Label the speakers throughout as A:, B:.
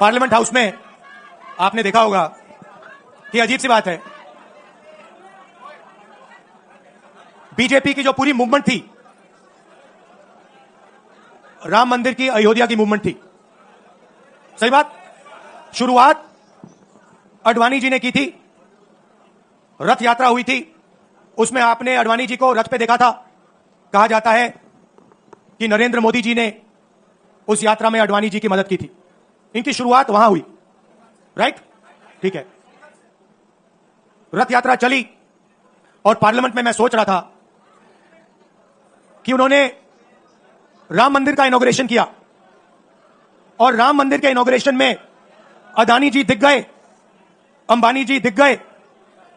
A: Parliament house में आपने देखा होगा कि अजीब सी बात है, बीजेपी की जो पूरी मूवमेंट थी, राम मंदिर की, अयोध्या की मूवमेंट थी। सही बात। शुरुआत अडवाणी जी ने की थी, रथ यात्रा हुई थी, उसमें आपने अडवाणी जी को रथ पे देखा था। कहा जाता है कि नरेंद्र मोदी जी ने उस यात्रा में अडवाणी जी की मदद की थी। इनकी शुरुआत वहां हुई, राइट? ठीक है। रथ यात्रा चली और पार्लियामेंट में मैं सोच रहा था कि उन्होंने राम मंदिर का इनॉग्रेशन किया और राम मंदिर के इनॉग्रेशन में अदानी जी दिख गए, अंबानी जी दिख गए,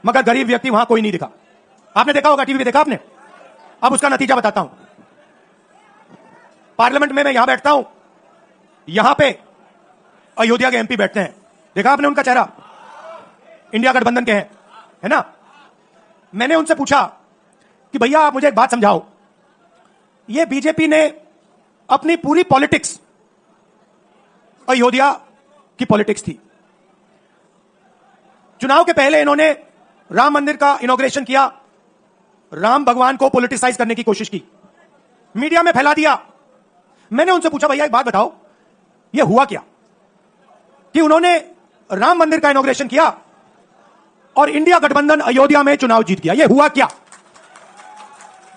A: मगर गरीब व्यक्ति वहां कोई नहीं दिखा। आपने देखा होगा, टीवी पे देखा आपने। अब उसका नतीजा बताता हूं। पार्लियामेंट में मैं यहां बैठता हूं, यहां पे अयोध्या के एमपी बैठते हैं। देखा आपने उनका चेहरा, इंडिया गठबंधन के हैं, है ना। मैंने उनसे पूछा कि भैया आप मुझे एक बात समझाओ, ये बीजेपी ने अपनी पूरी पॉलिटिक्स अयोध्या की पॉलिटिक्स थी। चुनाव के पहले इन्होंने राम मंदिर का इनॉग्रेशन किया, राम भगवान को पॉलिटिसाइज करने की कोशिश की, मीडिया में फैला दिया। मैंने उनसे पूछा भैया एक बात बताओ, यह हुआ क्या कि उन्होंने राम मंदिर का इनॉग्रेशन किया और इंडिया गठबंधन अयोध्या में चुनाव जीत गया, यह हुआ क्या?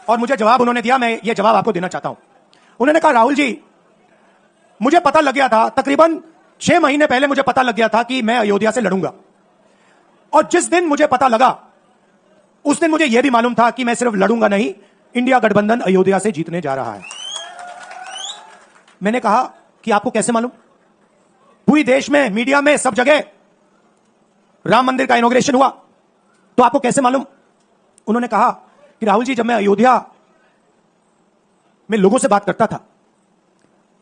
A: और मुझे जवाब उन्होंने दिया, मैं यह जवाब आपको देना चाहता हूं। उन्होंने कहा राहुल जी, मुझे पता लग गया था, तकरीबन 6 महीने पहले मुझे पता लग गया था कि मैं अयोध्या से लड़ूंगा, और जिस दिन मुझे पता लगा उस दिन मुझे यह भी मालूम था कि मैं सिर्फ लड़ूंगा नहीं, इंडिया गठबंधन अयोध्या से जीतने जा रहा है। मैंने कहा कि आपको कैसे मालूम? पूरी देश में, मीडिया में, सब जगह राम मंदिर का इनॉग्रेशन हुआ, तो आपको कैसे मालूम? उन्होंने कहा कि राहुल जी, जब मैं अयोध्या में लोगों से बात करता था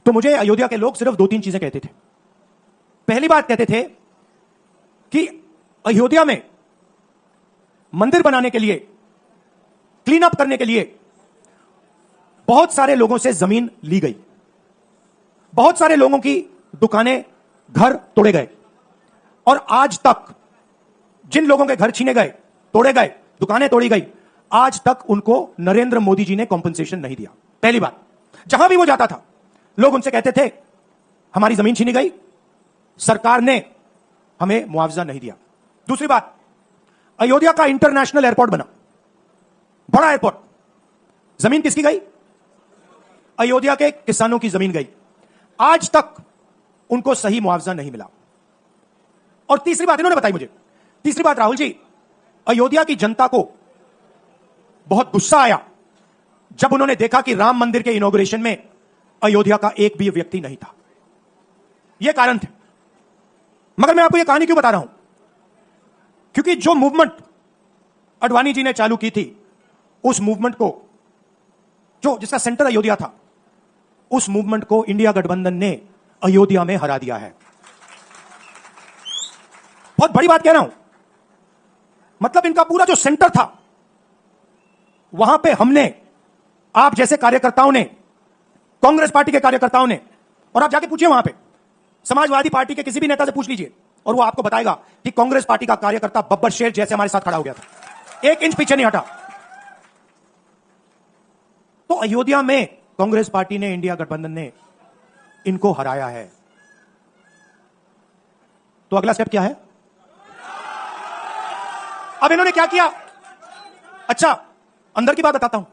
A: तो मुझे अयोध्या के लोग सिर्फ 2-3 चीजें कहते थे। पहली बात कहते थे कि अयोध्या में मंदिर बनाने के लिए, क्लीन अप करने के लिए बहुत सारे लोगों से जमीन ली गई, बहुत सारे लोगों की दुकानें, घर तोड़े गए, और आज तक जिन लोगों के घर छीने गए, तोड़े गए, दुकानें तोड़ी गई, आज तक उनको नरेंद्र मोदी जी ने कॉम्पनसेशन नहीं दिया। पहली बात। जहां भी वो जाता था लोग उनसे कहते थे हमारी जमीन छीनी गई, सरकार ने हमें मुआवजा नहीं दिया। दूसरी बात, अयोध्या का इंटरनेशनल एयरपोर्ट बना, बड़ा एयरपोर्ट, जमीन किसकी गई? अयोध्या के किसानों की जमीन गई, आज तक उनको सही मुआवजा नहीं मिला। और तीसरी बात इन्होंने बताई मुझे, तीसरी बात, राहुल जी, अयोध्या की जनता को बहुत गुस्सा आया जब उन्होंने देखा कि राम मंदिर के इनॉग्रेशन में अयोध्या का एक भी व्यक्ति नहीं था। यह कारण थे। मगर मैं आपको यह कहानी क्यों बता रहा हूं? क्योंकि जो मूवमेंट अडवाणी जी ने चालू की थी, उस मूवमेंट को, जो जिसका सेंटर अयोध्या था, उस मूवमेंट को इंडिया गठबंधन ने अयोध्या में हरा दिया है। बहुत बड़ी बात कह रहा हूं। मतलब इनका पूरा जो सेंटर था, वहां पे हमने, आप जैसे कार्यकर्ताओं ने, कांग्रेस पार्टी के कार्यकर्ताओं ने, और आप जाके पूछिए वहां पे समाजवादी पार्टी के किसी भी नेता से पूछ लीजिए और वो आपको बताएगा कि कांग्रेस पार्टी का कार्यकर्ता बब्बर शेर जैसे हमारे साथ खड़ा हो गया था, 1 इंच पीछे नहीं हटा। तो अयोध्या में कांग्रेस पार्टी ने, इंडिया गठबंधन ने इनको हराया है। तो अगला स्टेप क्या है? अब इन्होंने क्या किया? अच्छा, अंदर की बात बताता हूं।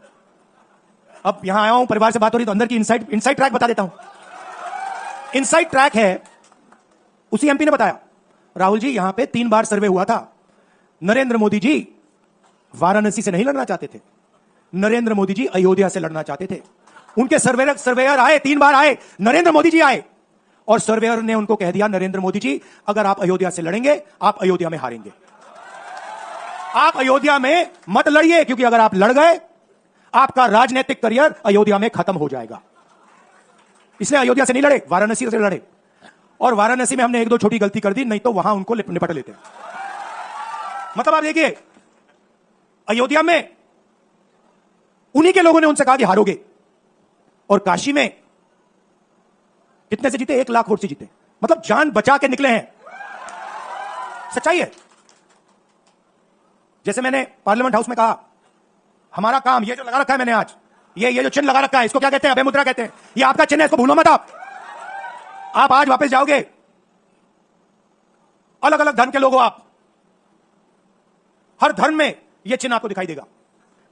A: अब यहां आया हूं, परिवार से बात हो रही, तो अंदर की इनसाइड ट्रैक बता देता हूं। इनसाइड ट्रैक है, उसी एमपी ने बताया, राहुल जी यहां पे 3 बार सर्वे हुआ था, नरेंद्र मोदी जी वाराणसी से नहीं लड़ना चाहते थे, नरेंद्र मोदी जी अयोध्या से लड़ना चाहते थे। उनके सर्वेयर आए, 3 बार आए, नरेंद्र मोदी जी आए, और सर्वेयर ने उनको कह दिया, नरेंद्र मोदी जी अगर आप अयोध्या से लड़ेंगे, आप अयोध्या में हारेंगे, आप अयोध्या में मत लड़िए, क्योंकि अगर आप लड़ गए आपका राजनीतिक करियर अयोध्या में खत्म हो जाएगा। इसलिए अयोध्या से नहीं लड़े, वाराणसी से लड़े, और वाराणसी में हमने 1-2 छोटी गलती कर दी, नहीं तो वहां उनको निपट लेते। मतलब आप देखिए, अयोध्या में उन्हीं के लोगों ने उनसे कहा कि हारोगे, और काशी में कितने से जीते? 1 लाख वोट से जीते। मतलब जान बचा के निकले हैं। सच्चाई है। जैसे मैंने पार्लियामेंट हाउस में कहा, हमारा काम, ये जो लगा रखा है मैंने आज, ये जो चिन्ह लगा रखा है, इसको क्या कहते हैं? अभय मुद्रा कहते हैं। ये आपका चिन्ह है, इसको भूलो मत। आप आज वापस जाओगे, अलग अलग धर्म के लोग हो आप, हर धर्म में यह चिन्ह आपको दिखाई देगा।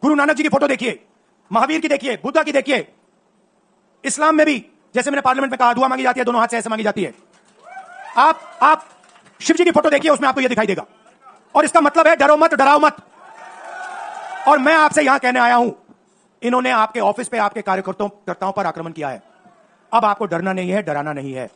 A: गुरु नानक जी की फोटो देखिए, महावीर की देखिए, बुद्धा की देखिए, इस्लाम में भी जैसे मैंने पार्लियामेंट में कहा, दुआ मांगी जाती है, दोनों हाथ से ऐसे मांगी जाती है। आप शिव जी की फोटो देखिए, उसमें आपको यह दिखाई देगा। और इसका मतलब है डरो मत, डराओ मत। और मैं आपसे यहां कहने आया हूं, इन्होंने आपके ऑफिस पे आपके कार्यकर्ताओं पर आक्रमण किया है। अब आपको डरना नहीं है, डराना नहीं है।